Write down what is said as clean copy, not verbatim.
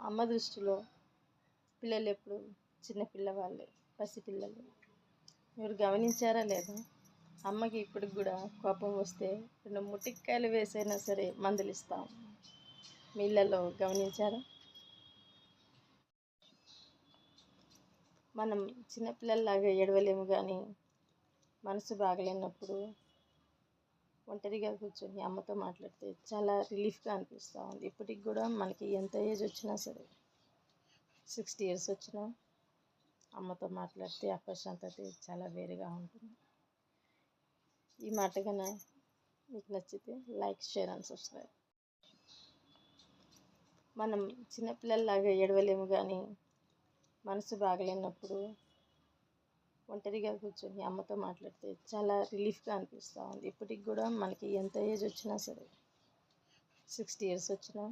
అమ్మ దృష్టిలో పిల్లలు ఎప్పుడు చిన్న పిల్లవాళ్ళే, పసిపిల్లలు. మీరు గమనించారా లేదా? అమ్మకి ఇప్పటికి కూడా కోపం వస్తే 2 ముటిక్కాయలు వేసైనా సరే మందలిస్తాం. మీ ఇళ్ళలో గమనించారా? మనం చిన్నపిల్లల్లాగా ఏడవలేము, కానీ మనసు బాగలేనప్పుడు ఒంటరిగా కూర్చొని అమ్మతో మాట్లాడితే చాలా రిలీఫ్గా అనిపిస్తూ ఉంది. ఇప్పటికి కూడా మనకి ఎంత ఏజ్ వచ్చినా సరే, 60 years వచ్చినా అమ్మతో మాట్లాడితే ఆ ప్రశాంతత చాలా వేరుగా ఉంటుంది. ఈ మాట కన్నా మీకు నచ్చితే లైక్, షేర్ అండ్ సబ్స్క్రైబ్. మనం చిన్నపిల్లల్లాగా ఏడవలేము, కానీ మనసు బాగలేనప్పుడు ఒంటరిగా కూర్చొని అమ్మతో మాట్లాడితే చాలా రిలీఫ్గా అనిపిస్తూ ఉంది. ఇప్పటికి కూడా మనకి ఎంత ఏజ్ వచ్చినా సరే, 60 years వచ్చినా